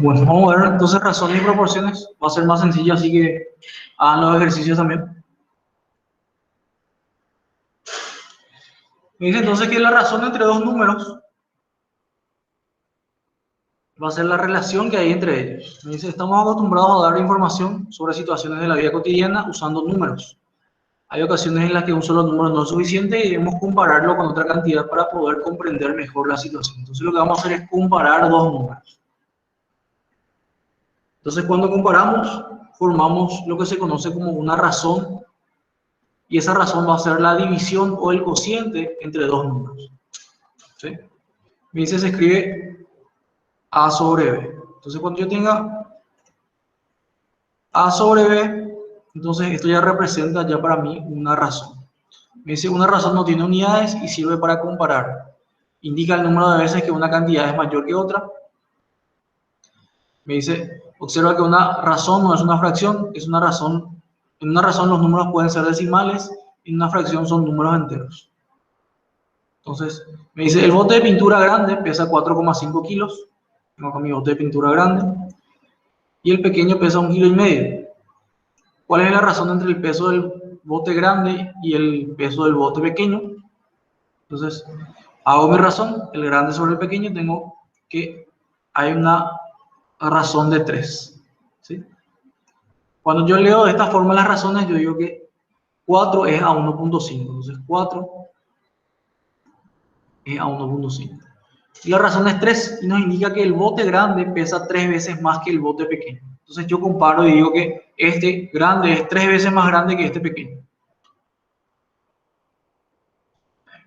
Bueno, vamos a ver entonces razones y proporciones. Va a ser más sencillo, así que hagan los ejercicios también. Me dice entonces que la razón entre dos números va a ser la relación que hay entre ellos. Me dice, estamos acostumbrados a dar información sobre situaciones de la vida cotidiana usando números. Hay ocasiones en las que un solo número no es suficiente y debemos compararlo con otra cantidad para poder comprender mejor la situación. Entonces lo que vamos a hacer es comparar dos números. Entonces cuando comparamos, formamos lo que se conoce como una razón, y esa razón va a ser la división o el cociente entre dos números. ¿Sí? Me dice, se escribe A sobre B. Entonces cuando yo tenga A sobre B, entonces esto ya representa ya para mí una razón. Me dice, una razón no tiene unidades y sirve para comparar. Indica el número de veces que una cantidad es mayor que otra. Me dice, observa que una razón no es una fracción, es una razón. En una razón los números pueden ser decimales, en una fracción son números enteros. Entonces, me dice, el bote de pintura grande pesa 4,5 kilos. Tengo acá mi bote de pintura grande. Y el pequeño pesa 1,5 kilos. ¿Cuál es la razón entre el peso del bote grande y el peso del bote pequeño? Entonces, hago mi razón, el grande sobre el pequeño, tengo que hay una razón de 3. ¿Sí? Cuando yo leo de esta forma las razones, yo digo que 4 es a 1,5. Entonces, 4 es a 1,5. Y la razón es 3 y nos indica que el bote grande pesa 3 veces más que el bote pequeño. Entonces, yo comparo y digo que este grande es 3 veces más grande que este pequeño.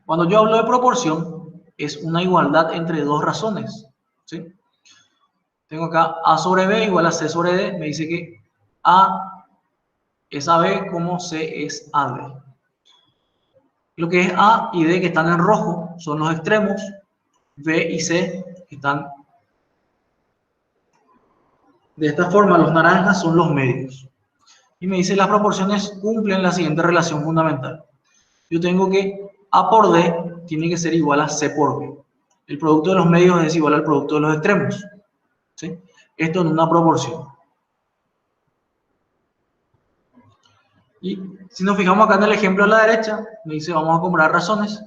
Cuando yo hablo de proporción, es una igualdad entre dos razones. ¿Sí? Tengo acá A sobre B igual a C sobre D. Me dice que A es AB como C es AD. Lo que es A y D que están en rojo son los extremos. B y C que están de esta forma, los naranjas son los medios. Y me dice las proporciones cumplen la siguiente relación fundamental. Yo tengo que A por D tiene que ser igual a C por B. El producto de los medios es igual al producto de los extremos. ¿Sí? Esto en una proporción. Y si nos fijamos acá en el ejemplo a la derecha, me dice vamos a comparar razones.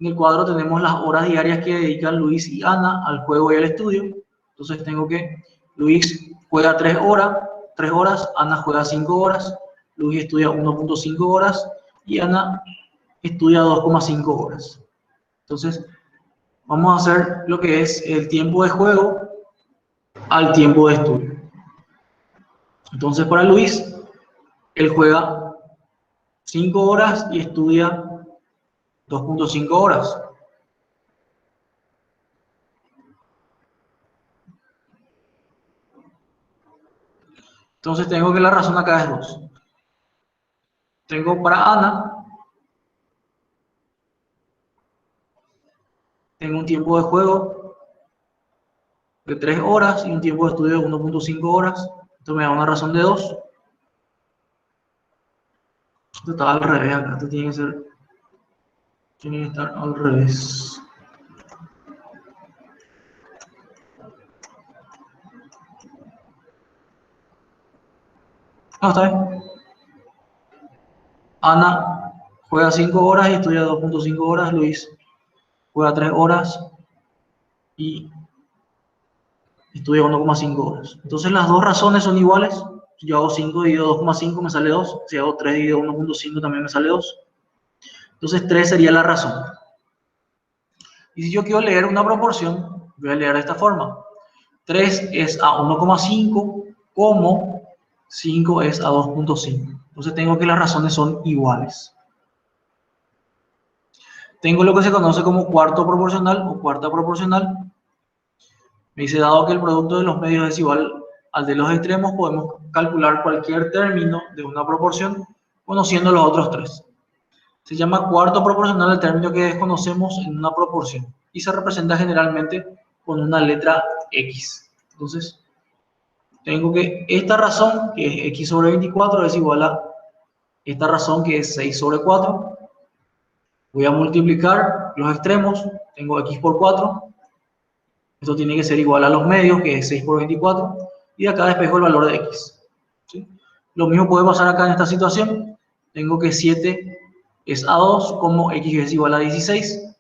En el cuadro tenemos las horas diarias que dedican Luis y Ana al juego y al estudio. Entonces tengo que Luis juega 3 horas, Ana juega 5 horas, Luis estudia 1,5 horas y Ana estudia 2,5 horas. Entonces vamos a hacer lo que es el tiempo de juego al tiempo de estudio. Entonces para Luis, él juega 5 horas y estudia 2,5 horas. Entonces tengo que la razón acá es 2. Tengo para Ana, tengo un tiempo de juego de 3 horas y un tiempo de estudio de 1,5 horas. Esto me da una razón de 2. Esto está al revés acá, esto tiene que estar al revés. No, está bien. Ana juega 5 horas y estudia 2,5 horas. Luis juega 3 horas y estudia 1,5 horas. Entonces las dos razones son iguales. Si yo hago 5 dividido 2,5 me sale 2. Si hago 3 dividido 1,5 también me sale 2. Entonces 3 sería la razón. Y si yo quiero leer una proporción, voy a leer de esta forma. 3 es a 1,5 como 5 es a 2,5. Entonces tengo que las razones son iguales. Tengo lo que se conoce como cuarto proporcional o cuarta proporcional. Me dice, dado que el producto de los medios es igual al de los extremos, podemos calcular cualquier término de una proporción conociendo los otros tres. Se llama cuarto proporcional el término que desconocemos en una proporción y se representa generalmente con una letra X. Entonces, tengo que esta razón, que es X sobre 24, es igual a esta razón, que es 6 sobre 4. Voy a multiplicar los extremos, tengo X por 4, Esto tiene que ser igual a los medios, que es 6 por 24, y acá despejo el valor de x. ¿Sí? Lo mismo puede pasar acá en esta situación. Tengo que 7 es A2, como x es igual a 16.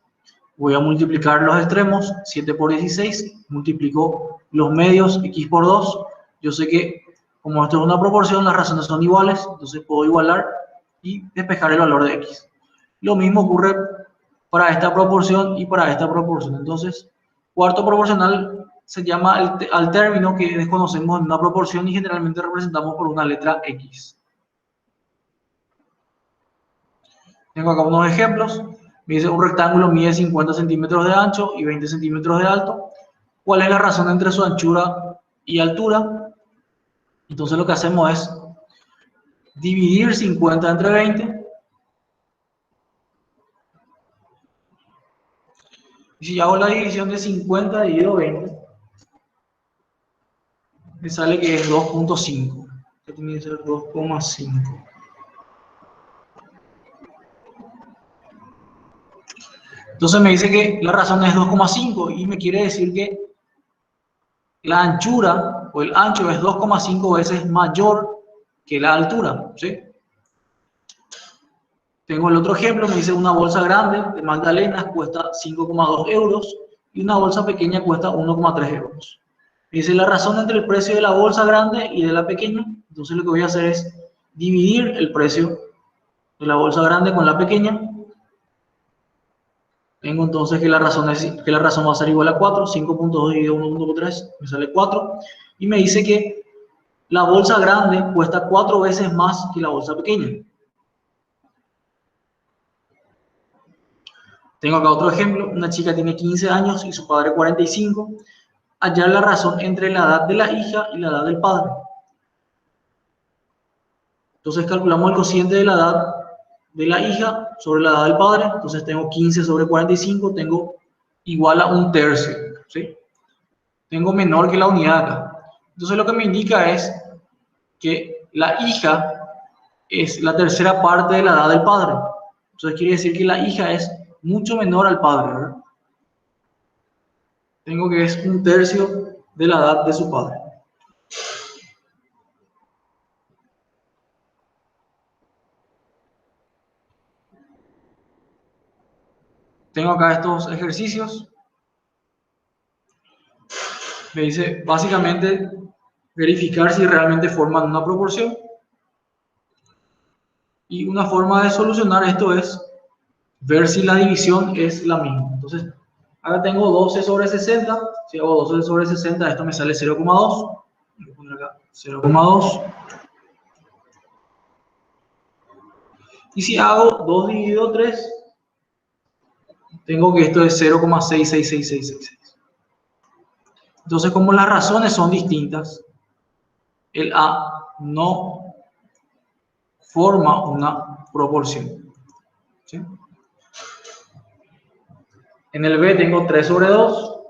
Voy a multiplicar los extremos, 7 por 16, multiplico los medios, x por 2. Yo sé que como esto es una proporción, las razones son iguales, entonces puedo igualar y despejar el valor de x. Lo mismo ocurre para esta proporción y para esta proporción. Entonces, cuarto proporcional se llama al término que desconocemos en una proporción y generalmente representamos por una letra x. Tengo acá unos ejemplos. Me dice un rectángulo mide 50 centímetros de ancho y 20 centímetros de alto. ¿Cuál es la razón entre su anchura y altura? Entonces lo que hacemos es dividir 50 entre 20. Y si hago la división de 50 dividido 20, me sale que es 2.5. Que tiene que ser 2,5. Entonces me dice que la razón es 2,5 y me quiere decir que la anchura o el ancho es 2,5 veces mayor que la altura, ¿sí? Tengo el otro ejemplo, me dice una bolsa grande de magdalenas cuesta 5,2 euros y una bolsa pequeña cuesta 1,3 euros. Me dice la razón entre el precio de la bolsa grande y de la pequeña. Entonces lo que voy a hacer es dividir el precio de la bolsa grande con la pequeña. Tengo entonces que la razón va a ser igual a 4, 5.2 dividido 1.3, me sale 4. Y me dice que la bolsa grande cuesta 4 veces más que la bolsa pequeña. Tengo acá otro ejemplo, una chica tiene 15 años y su padre 45. Hallar la razón entre la edad de la hija y la edad del padre. Entonces calculamos el cociente de la edad de la hija sobre la edad del padre. Entonces tengo 15 sobre 45, tengo igual a un tercio, ¿sí? Tengo menor que la unidad acá. Entonces lo que me indica es que la hija es la tercera parte de la edad del padre. Entonces quiere decir que la hija es mucho menor al padre, ¿verdad? Tengo que es un tercio de la edad de su padre. Tengo acá estos ejercicios. Me dice básicamente verificar si realmente forman una proporción. Y una forma de solucionar esto es ver si la división es la misma. Entonces, ahora tengo 12 sobre 60. Si hago 12 sobre 60, esto me sale 0,2. Voy a poner acá 0,2. Y si hago 2 dividido 3, tengo que esto es 0,66666. Entonces, como las razones son distintas, el A no forma una proporción. ¿Sí? En el B tengo 3 sobre 2,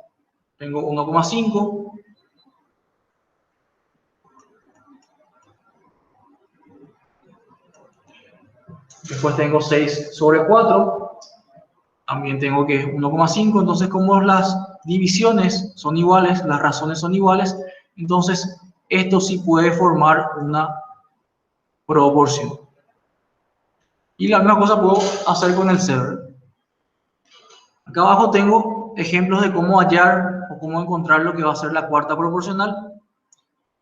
tengo 1,5. Después tengo 6 sobre 4, también tengo que 1,5. Entonces, como las divisiones son iguales, las razones son iguales, entonces esto sí puede formar una proporción. Y la misma cosa puedo hacer con el C. Acá abajo tengo ejemplos de cómo hallar o cómo encontrar lo que va a ser la cuarta proporcional.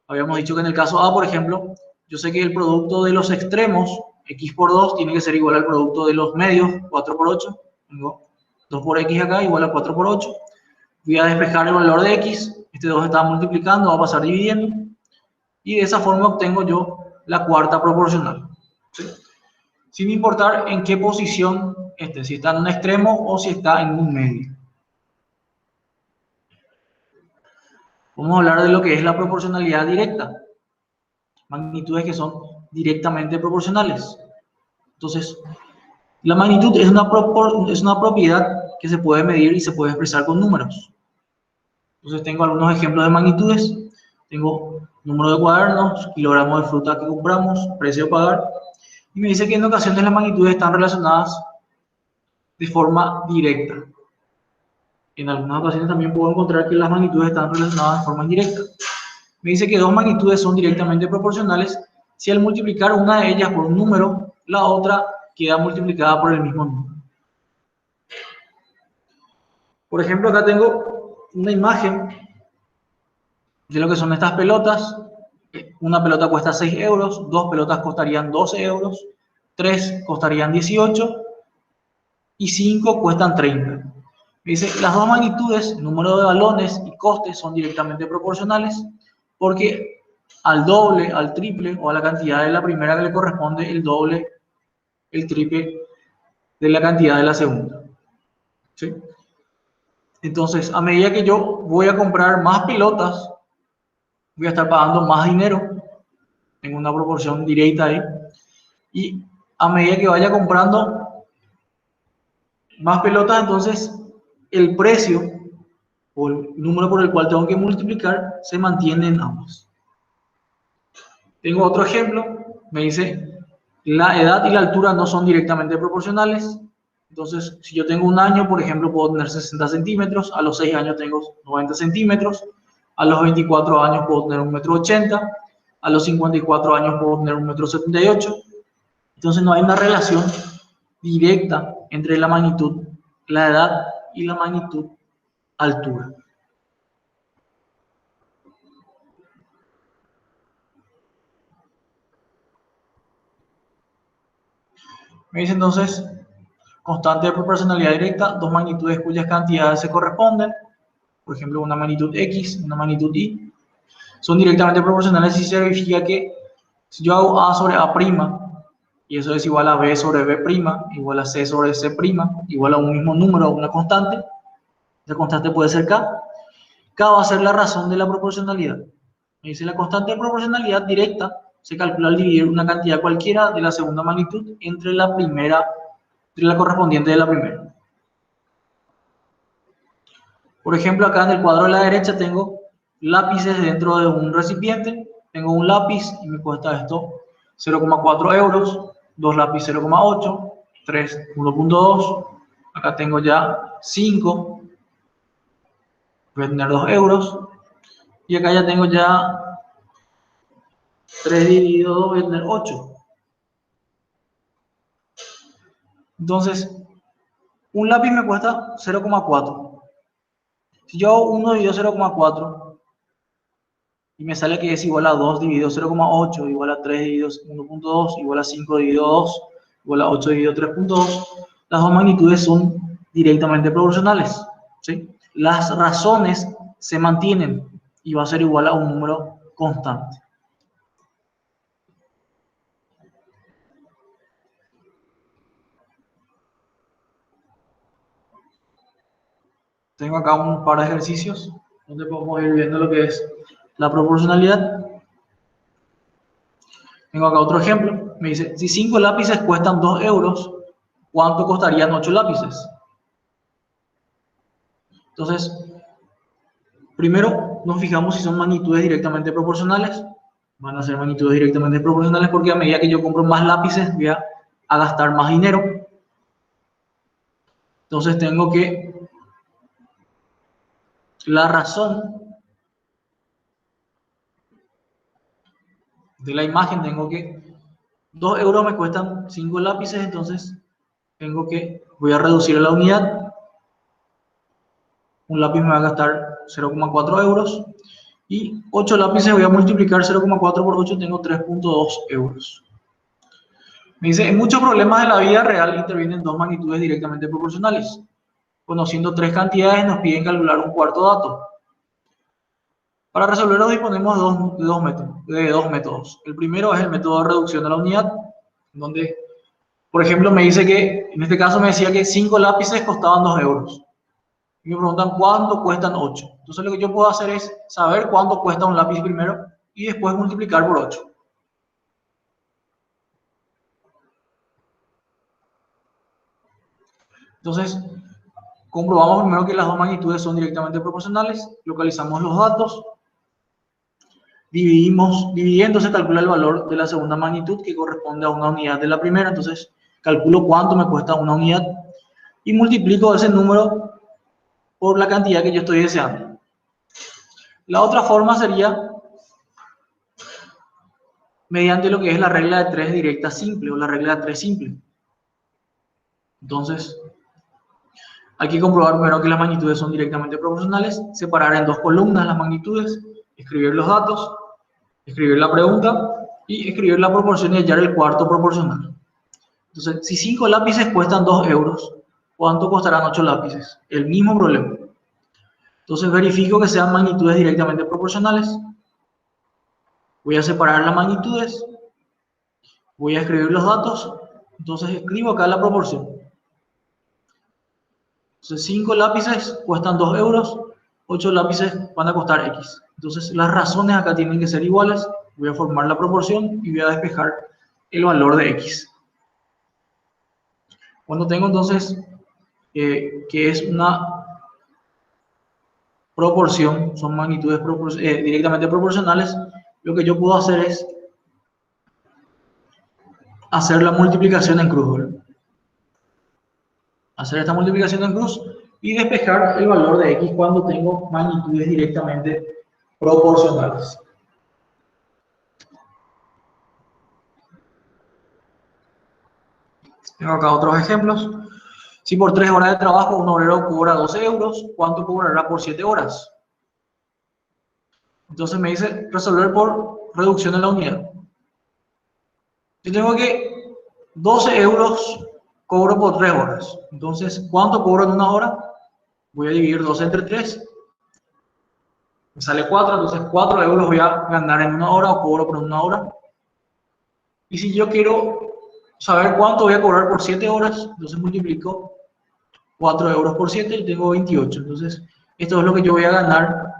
Habíamos dicho que en el caso A, por ejemplo, yo sé que el producto de los extremos, x por 2, tiene que ser igual al producto de los medios, 4 por 8. Tengo 2 por x acá igual a 4 por 8. Voy a despejar el valor de x. Este 2 está multiplicando, va a pasar dividiendo. Y de esa forma obtengo yo la cuarta proporcional. ¿Sí? Sin importar en qué posición esté, si está en un extremo o si está en un medio. Vamos a hablar de lo que es la proporcionalidad directa. Magnitudes que son directamente proporcionales. Entonces, la magnitud es una propiedad que se puede medir y se puede expresar con números. Entonces, tengo algunos ejemplos de magnitudes. Tengo número de cuadernos, kilogramos de fruta que compramos, precio a pagar. Y me dice que en ocasiones las magnitudes están relacionadas de forma directa. en algunas ocasiones también puedo encontrar que las magnitudes están relacionadas de forma indirecta. Me dice que dos magnitudes son directamente proporcionales si al multiplicar una de ellas por un número, la otra queda multiplicada por el mismo número. Por ejemplo, acá tengo una imagen de lo que son estas pelotas. Una pelota cuesta 6 euros, dos pelotas costarían 12 euros, 3 costarían 18 y 5 cuestan 30. Dice, las dos magnitudes, número de balones y coste, son directamente proporcionales porque al doble, al triple o a la cantidad de la primera que le corresponde el doble, el triple de la cantidad de la segunda. ¿Sí? Entonces, a medida que yo voy a comprar más pelotas, voy a estar pagando más dinero, tengo una proporción directa ahí, y a medida que vaya comprando más pelotas, entonces el precio o el número por el cual tengo que multiplicar se mantiene en ambos. Tengo otro ejemplo, me dice, la edad y la altura no son directamente proporcionales. Entonces, si yo tengo un año, por ejemplo, puedo tener 60 centímetros, a los 6 años tengo 90 centímetros, a los 24 años puedo tener 1,80 m, a los 54 años puedo tener 1,78 m. Entonces, no hay una relación directa entre la magnitud, la edad y la magnitud, altura. Me dice entonces, constante de proporcionalidad directa, dos magnitudes cuyas cantidades se corresponden, por ejemplo, una magnitud X, una magnitud Y, son directamente proporcionales y significa que si yo hago A sobre A', y eso es igual a B sobre B', igual a C sobre C', igual a un mismo número, una constante, la constante puede ser K, K va a ser la razón de la proporcionalidad. Me dice la constante de proporcionalidad directa se calcula al dividir una cantidad cualquiera de la segunda magnitud entre la primera, entre la correspondiente de la primera. Por ejemplo, acá en el cuadro de la derecha tengo lápices dentro de un recipiente. Tengo un lápiz y me cuesta esto 0,4 euros, dos lápices 0,8, 3 1,2, acá tengo ya 5, voy a tener 2 euros, y acá ya tengo ya 3 dividido 2, voy a tener 8. Entonces, un lápiz me cuesta 0,4. Si yo hago 1 dividido 0,4 y me sale que es igual a 2 dividido 0,8, igual a 3 dividido 1,2, igual a 5 dividido 2, igual a 8 dividido 3,2, las dos magnitudes son directamente proporcionales. ¿Sí? Las razones se mantienen y va a ser igual a un número constante. Tengo acá un par de ejercicios donde podemos ir viendo lo que es la proporcionalidad. Tengo acá otro ejemplo. Me dice, si 5 lápices cuestan 2 euros, ¿cuánto costarían 8 lápices? Entonces, primero nos fijamos si son magnitudes directamente proporcionales. Van a ser magnitudes directamente proporcionales porque a medida que yo compro más lápices voy a gastar más dinero. Entonces tengo que la razón de la imagen, tengo que 2 euros me cuestan 5 lápices, entonces voy a reducir la unidad. Un lápiz me va a gastar 0,4 euros y 8 lápices voy a multiplicar 0,4 por 8, tengo 3,2 euros. Me dice, en muchos problemas de la vida real intervienen dos magnitudes directamente proporcionales. Conociendo tres cantidades nos piden calcular un cuarto dato. Para resolverlo disponemos de dos métodos. El primero es el método de reducción de la unidad, donde, por ejemplo, me dice que, en este caso me decía que 5 lápices costaban 2 euros. Y me preguntan cuánto cuestan 8. Entonces lo que yo puedo hacer es saber cuánto cuesta un lápiz primero y después multiplicar por 8. Entonces, comprobamos primero que las dos magnitudes son directamente proporcionales, localizamos los datos, dividiendo se calcula el valor de la segunda magnitud que corresponde a una unidad de la primera, entonces calculo cuánto me cuesta una unidad y multiplico ese número por la cantidad que yo estoy deseando. La otra forma sería mediante lo que es la regla de 3 directa simple o la regla de 3 simple. Entonces, hay que comprobar primero que las magnitudes son directamente proporcionales, separar en dos columnas las magnitudes, escribir los datos, escribir la pregunta y escribir la proporción y hallar el cuarto proporcional. Entonces, si 5 lápices cuestan 2 euros, ¿cuánto costarán 8 lápices? El mismo problema. Entonces, verifico que sean magnitudes directamente proporcionales. Voy a separar las magnitudes. Voy a escribir los datos. Entonces, escribo acá la proporción. Entonces, 5 lápices cuestan 2 euros, 8 lápices van a costar X. Entonces, las razones acá tienen que ser iguales. Voy a formar la proporción y voy a despejar el valor de X. Cuando tengo entonces que es una proporción, son magnitudes directamente proporcionales, lo que yo puedo hacer es hacer la multiplicación en cruz, ¿verdad? Hacer esta multiplicación en cruz y despejar el valor de X cuando tengo magnitudes directamente proporcionales. Tengo acá otros ejemplos. Si por 3 horas de trabajo un obrero cobra 12 euros, ¿cuánto cobrará por 7 horas? Entonces me dice resolver por reducción de la unidad. Yo tengo que 12 euros cobro por 3 horas. Entonces, ¿cuánto cobro en una hora? Voy a dividir 12 entre 3. Me sale 4, entonces 4 euros voy a ganar en una hora o cobro por una hora. Y si yo quiero saber cuánto voy a cobrar por 7 horas, entonces multiplico 4 euros por 7 y tengo 28. Entonces, esto es lo que yo voy a ganar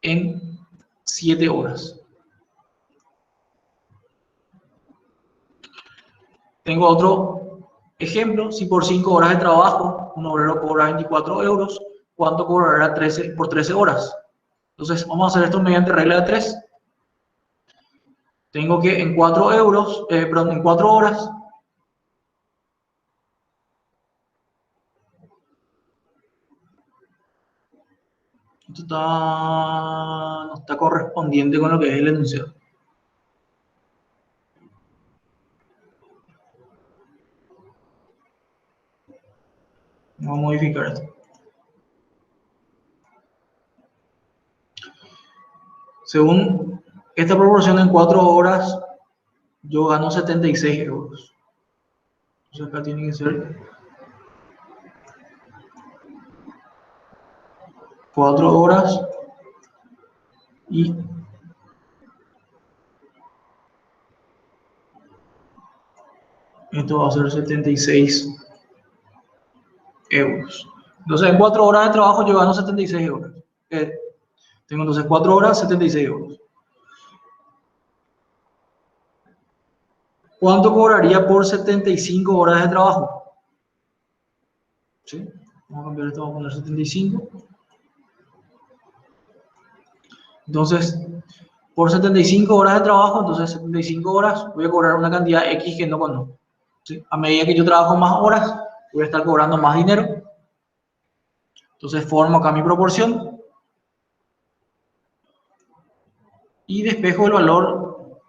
en 7 horas. Tengo otro ejemplo. Si por 5 horas de trabajo un obrero cobra 24 euros, ¿cuánto cobrará por 13 horas? Entonces, vamos a hacer esto mediante regla de 3. Tengo que en 4 euros, en 4 horas, esto no está correspondiente con lo que es el enunciado. Vamos a modificar esto. Según esta proporción, en 4 horas yo gano 76 euros. Entonces acá tiene que ser 4 horas y esto va a ser 76 euros. Entonces en 4 horas de trabajo yo gano 76 euros. Tengo entonces 4 horas, 76 euros. ¿Cuánto cobraría por 75 horas de trabajo? ¿Sí? Vamos a cambiar esto, vamos a poner 75. Entonces, por 75 horas de trabajo, entonces 75 horas, voy a cobrar una cantidad X que no conozco. ¿Sí? A medida que yo trabajo más horas, voy a estar cobrando más dinero. Entonces, formo acá mi proporción. Y despejo el valor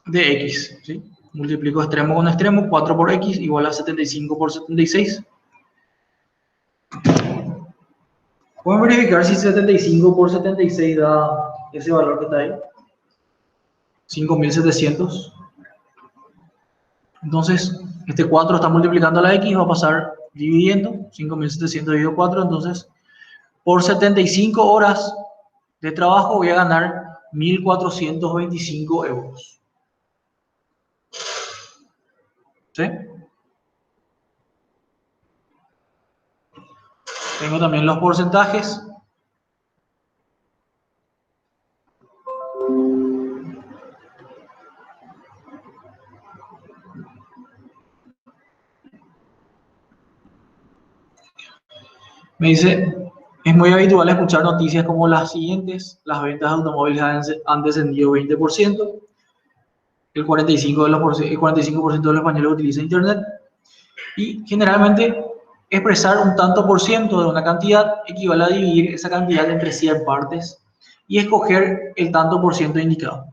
de X. ¿Sí? Multiplico extremo con extremo, 4 por X igual a 75 por 76. Pueden verificar si 75 por 76 da ese valor que está ahí. 5.700. Entonces, este 4 está multiplicando la X, va a pasar dividiendo. 5.700 dividido 4. Entonces, por 75 horas de trabajo voy a ganar 1.425 euros. ¿Sí? Tengo también los porcentajes. Me dice, es muy habitual escuchar noticias como las siguientes: las ventas de automóviles han descendido 20%, el 45% de los españoles utilizan Internet, y generalmente expresar un tanto por ciento de una cantidad equivale a dividir esa cantidad entre 100 partes y escoger el tanto por ciento indicado.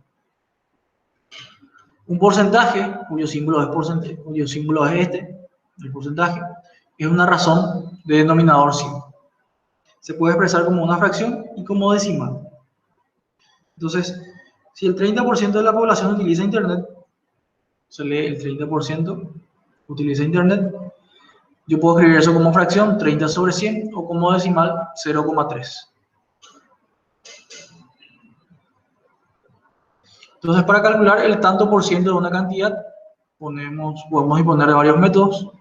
Un porcentaje, cuyo símbolo es este, el porcentaje, es una razón de denominador 100. Se puede expresar como una fracción y como decimal. Entonces, si el 30% de la población utiliza Internet, se lee el 30% utiliza Internet, yo puedo escribir eso como fracción, 30 sobre 100, o como decimal, 0,3. Entonces, para calcular el tanto por ciento de una cantidad, podemos disponer de varios métodos.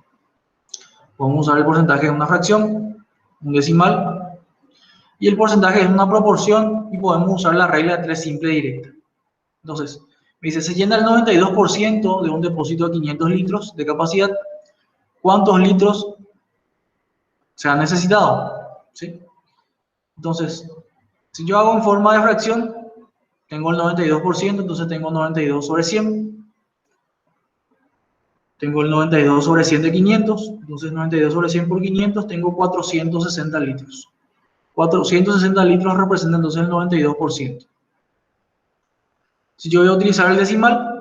Podemos usar el porcentaje de una fracción, un decimal, y el porcentaje es una proporción, y podemos usar la regla de 3 simple directa. Entonces, me dice, se llena el 92% de un depósito de 500 litros de capacidad. ¿Cuántos litros se han necesitado? ¿Sí? Entonces, si yo hago en forma de fracción, tengo el 92%, entonces tengo 92 sobre 100. Tengo el 92 sobre 100 de 500, entonces 92 sobre 100 por 500, tengo 460 litros. 460 litros representan entonces el 92%. Si yo voy a utilizar el decimal,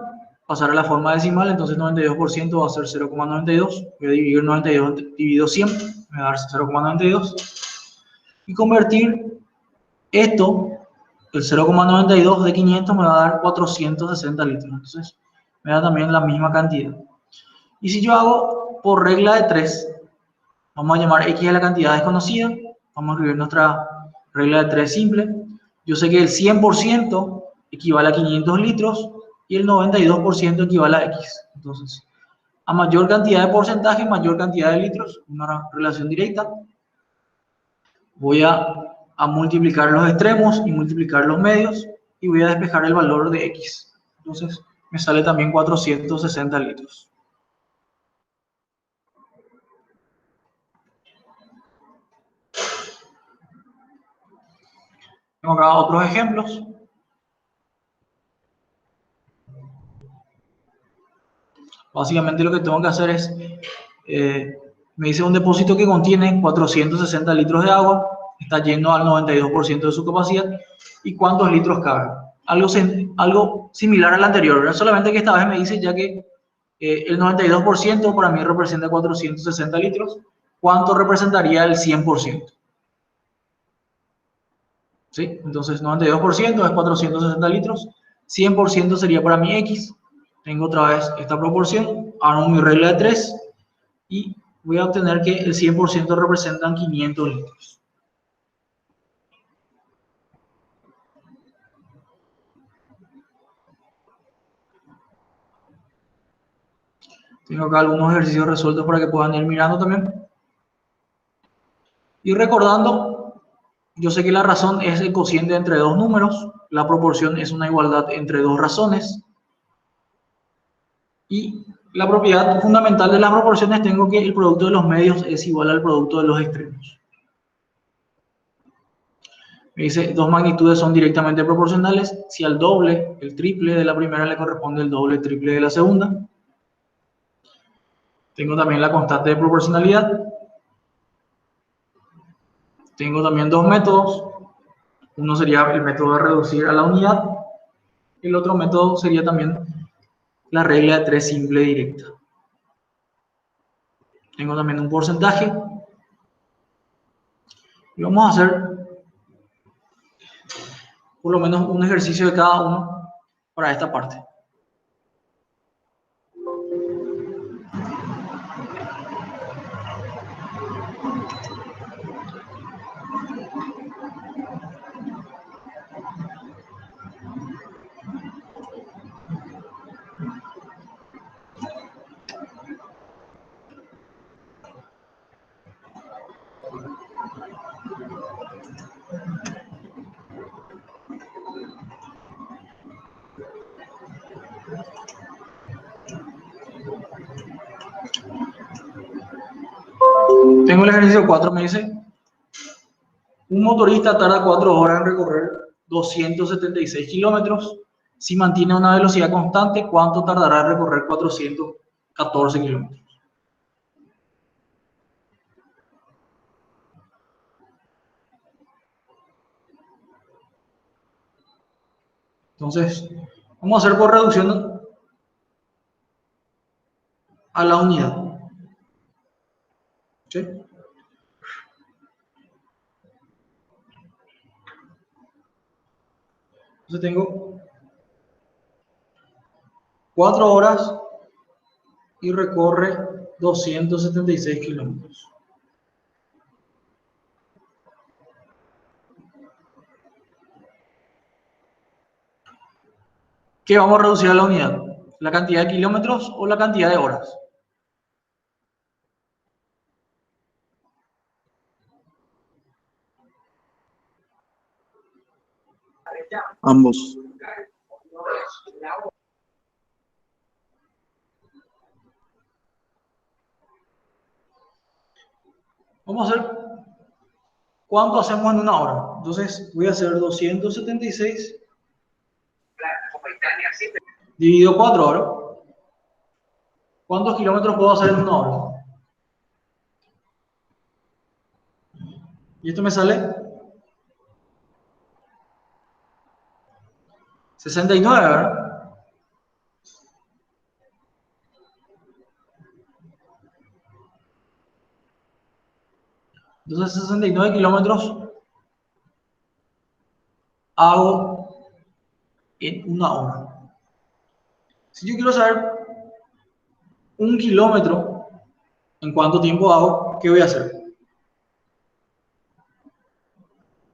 pasar a la forma decimal, entonces 92% va a ser 0,92. Voy a dividir 92 dividido 100, me va a dar 0,92. Y convertir esto, el 0,92 de 500 me va a dar 460 litros. Entonces me da también la misma cantidad. Y si yo hago por regla de 3, vamos a llamar X a la cantidad desconocida, vamos a escribir nuestra regla de 3 simple. Yo sé que el 100% equivale a 500 litros y el 92% equivale a X. Entonces, a mayor cantidad de porcentaje, mayor cantidad de litros, una relación directa. Voy a multiplicar los extremos y multiplicar los medios y voy a despejar el valor de X. Entonces, me sale también 460 litros. Tengo acá otros ejemplos. Básicamente lo que tengo que hacer es, me dice un depósito que contiene 460 litros de agua, está lleno al 92% de su capacidad, y cuántos litros cabe. Algo similar al anterior, ¿verdad? Solamente que esta vez me dice ya que el 92% para mí representa 460 litros, ¿cuánto representaría el 100%? ¿Sí? Entonces 92% es 460 litros, 100% sería para mí X. Tengo otra vez esta proporción, hago mi regla de 3 y voy a obtener que el 100% representan 500 litros. Tengo acá algunos ejercicios resueltos para que puedan ir mirando también. Y recordando, yo sé que la razón es el cociente entre dos números, la proporción es una igualdad entre dos razones. Y la propiedad fundamental de las proporciones, tengo que el producto de los medios es igual al producto de los extremos. Me dice, dos magnitudes son directamente proporcionales si al doble, el triple de la primera le corresponde el doble, triple de la segunda. Tengo también la constante de proporcionalidad. Tengo también dos métodos. Uno sería el método de reducir a la unidad. El otro método sería también la regla de 3 simple directa. Tengo también un porcentaje. Y vamos a hacer por lo menos un ejercicio de cada uno para esta parte. Tengo el ejercicio 4, me dice, un motorista tarda 4 horas en recorrer 276 kilómetros. Si mantiene una velocidad constante, ¿cuánto tardará en recorrer 414 kilómetros? Entonces, vamos a hacer por reducción a la unidad. ¿Sí? Entonces tengo 4 horas y recorre 276 kilómetros. ¿Qué vamos a reducir a la unidad? ¿La cantidad de kilómetros o la cantidad de horas? Ambos. Vamos a hacer cuánto hacemos en una hora. Entonces voy a hacer 276 dividido 4 horas. ¿Cuántos kilómetros puedo hacer en una hora? Y esto me sale 69, ¿verdad? Entonces 69 kilómetros hago en una hora. Si yo quiero saber 1 kilómetro, ¿en cuánto tiempo hago? ¿Qué voy a hacer?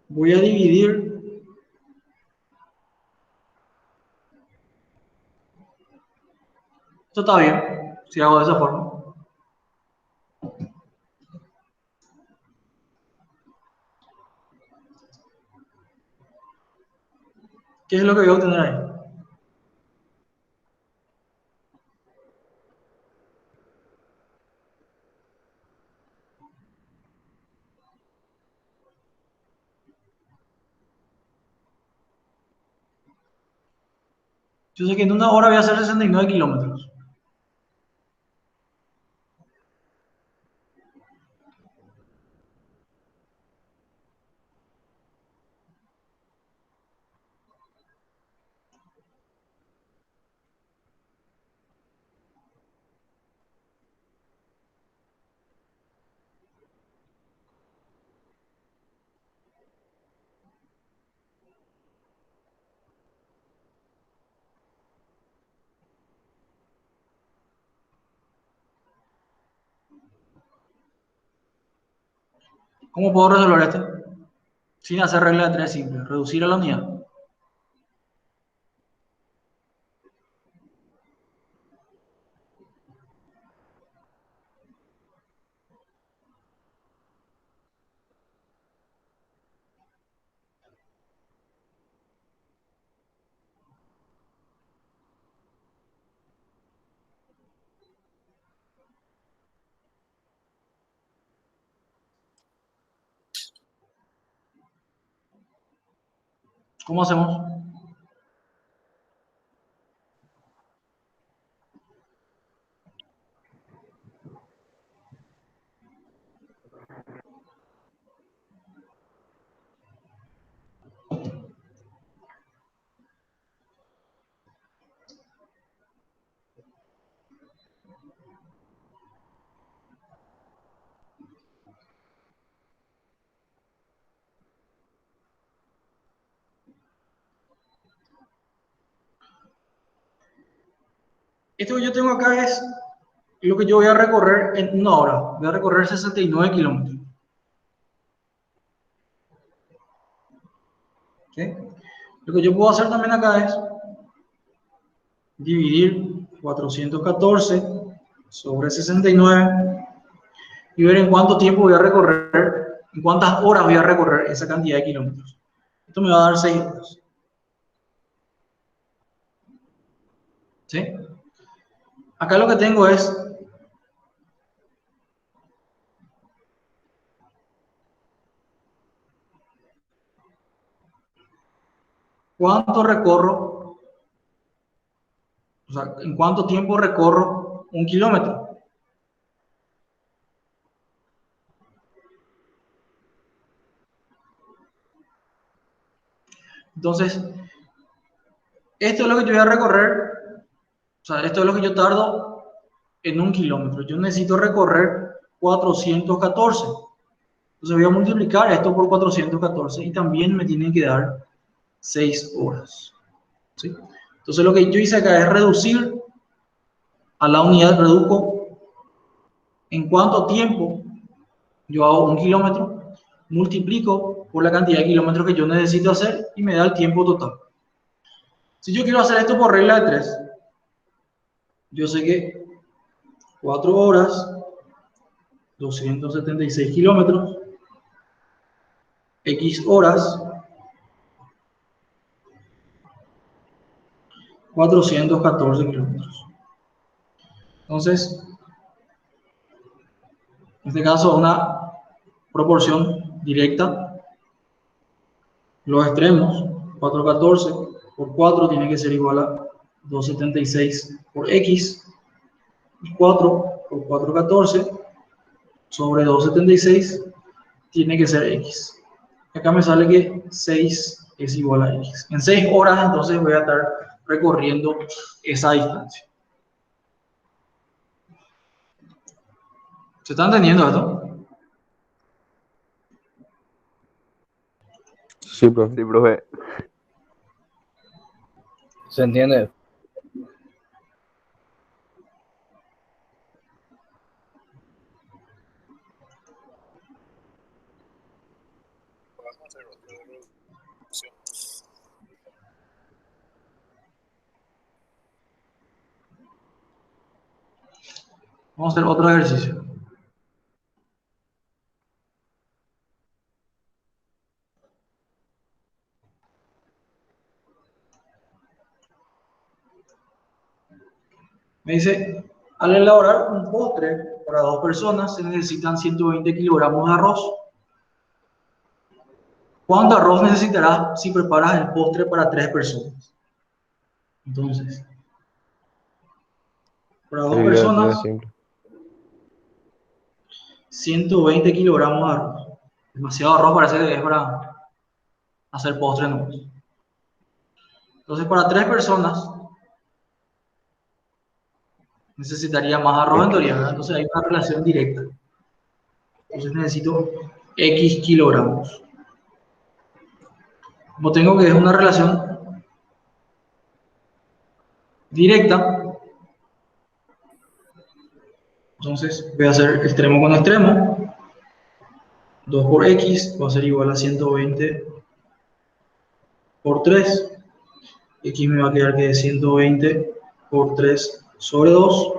Voy a dividir esto está bien, si hago de esa forma. ¿Qué es lo que voy a obtener ahí? Yo sé que en una hora voy a hacer 69 kilómetros. ¿Cómo puedo resolver esto? Sin hacer regla de 3 simple. Reducir a la unidad. ¿Cómo hacemos? Esto que yo tengo acá es lo que yo voy a recorrer en una hora. Voy a recorrer 69 kilómetros. ¿Sí? Lo que yo puedo hacer también acá es dividir 414 sobre 69 y ver en cuánto tiempo voy a recorrer, en cuántas horas voy a recorrer esa cantidad de kilómetros. Esto me va a dar 6 horas. ¿Sí? Acá lo que tengo es cuánto recorro, o sea, en cuánto tiempo recorro 1 kilómetro. Entonces, Esto es lo que yo voy a recorrer, o sea, esto es lo que yo tardo en 1 kilómetro. Yo necesito recorrer 414. Entonces voy a multiplicar esto por 414 y también me tienen que dar 6 horas. ¿Sí? Entonces lo que yo hice acá es reducir a la unidad, reduzco en cuánto tiempo yo hago 1 kilómetro, multiplico por la cantidad de kilómetros que yo necesito hacer y me da el tiempo total. Si yo quiero hacer esto por regla de 3, yo sé que 4 horas, 276 kilómetros, X horas, 414 kilómetros. Entonces, en este caso, una proporción directa. Los extremos, 414 por 4 tiene que ser igual a 276 por X. Y 4 por 414 sobre 276 tiene que ser X. Acá me sale que 6 es igual a X. En 6 horas entonces voy a estar recorriendo esa distancia. ¿Se está entendiendo esto? Sí, profe. Sí, profe. ¿Se entiende? Vamos a hacer otro ejercicio. Me dice, al elaborar un postre para 2 personas se necesitan 120 kilogramos de arroz. ¿Cuánto arroz necesitarás si preparas el postre para 3 personas? Entonces, para 2 Regla personas, simple. 120 kilogramos de arroz. Demasiado arroz parece que es para hacer postre, ¿no? Entonces, para 3 personas necesitaría más arroz en teoría, ¿verdad? Entonces hay una relación directa. Entonces necesito X kilogramos. Como tengo que es una relación directa, entonces voy a hacer extremo con extremo. 2 por X va a ser igual a 120 por 3. X me va a quedar que es 120 por 3 sobre 2.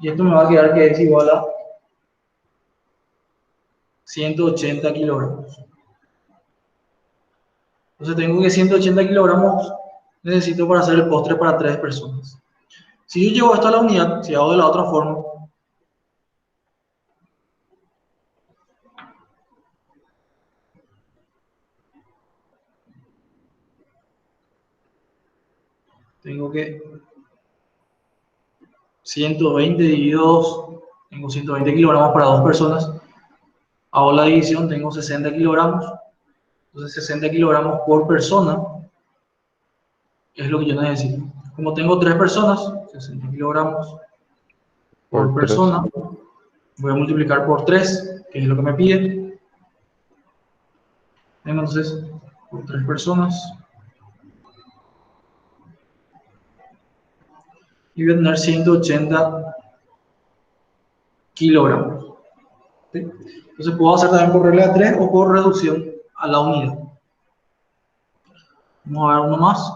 Y esto me va a quedar que es igual a 180 kilogramos. Entonces tengo que 180 kilogramos necesito para hacer el postre para 3 personas. Si yo llevo esto a la unidad, si hago de la otra forma, tengo que 120 dividido 2, tengo 120 kilogramos para 2 personas. Hago la división, tengo 60 kilogramos. Entonces 60 kilogramos por persona es lo que yo necesito. Como tengo 3 personas, 60 kilogramos por Por 3. persona, voy a multiplicar por 3, que es lo que me pide. Entonces, por 3 personas, y voy a tener 180 kilogramos. ¿Sí? Entonces puedo hacer también por regla de 3 o por reducción a la unidad. Vamos a ver uno más.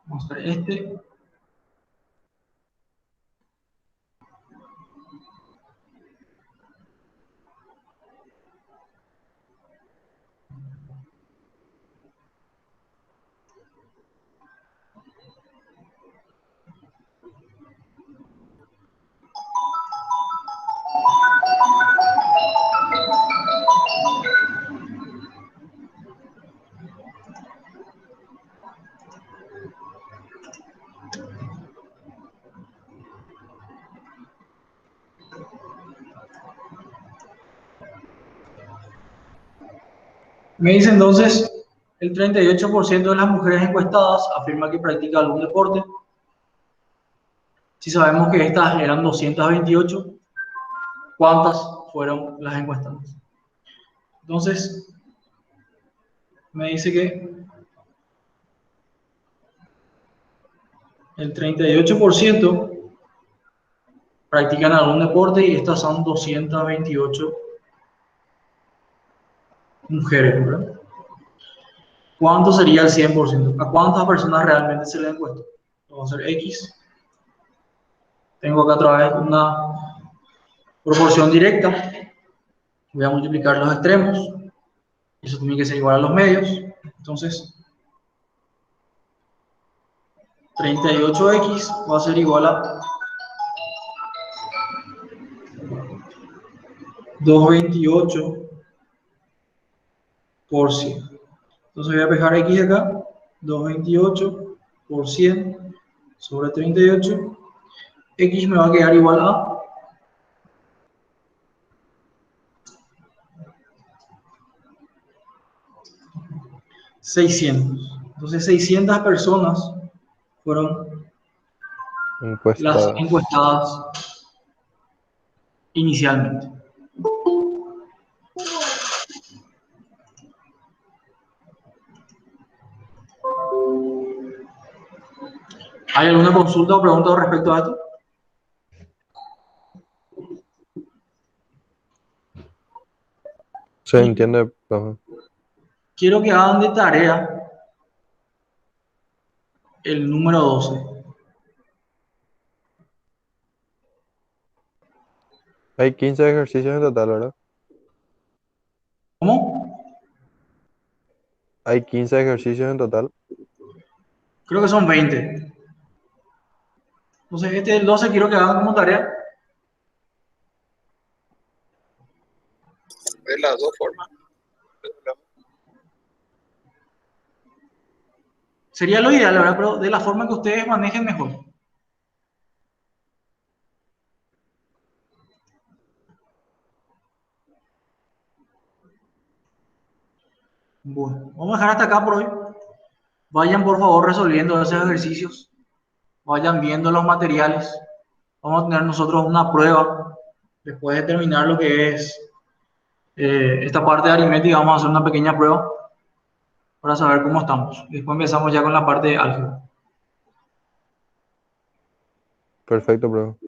Vamos a ver este. Me dice entonces, el 38% de las mujeres encuestadas afirma que practica algún deporte. Si sabemos que estas eran 228, ¿cuántas fueron las encuestadas? Entonces, me dice que el 38% practican algún deporte y estas son 228 mujeres, ¿verdad? ¿Cuánto sería el 100%? ¿A cuántas personas realmente se le encuesta? Vamos a hacer X. Tengo acá otra vez una proporción directa. Voy a multiplicar los extremos. Eso tiene que ser igual a los medios. Entonces, 38x va a ser igual a 228 por 100. Entonces voy a pegar x acá. 228 por 100 sobre 38. X me va a quedar igual a 600. Entonces 600 personas fueron las Encuestadas. encuestadas inicialmente. ¿Hay alguna consulta o pregunta respecto a esto? ¿Se entiende, profe? Quiero que hagan de tarea el número 12. Hay 15 ejercicios en total, ¿verdad? ¿Cómo? Hay 15 ejercicios en total. Creo que son 20. Entonces, este del 12 quiero que hagan como tarea. De las dos formas. Sería lo ideal, ¿verdad? Pero de la forma que ustedes manejen mejor. Bueno, vamos a dejar hasta acá por hoy. Vayan por favor resolviendo esos ejercicios. Vayan viendo los materiales. Vamos a tener nosotros una prueba. Después de terminar lo que es esta parte de aritmética, vamos a hacer una pequeña prueba para saber cómo estamos. Después empezamos ya con la parte de álgebra. Perfecto, profe.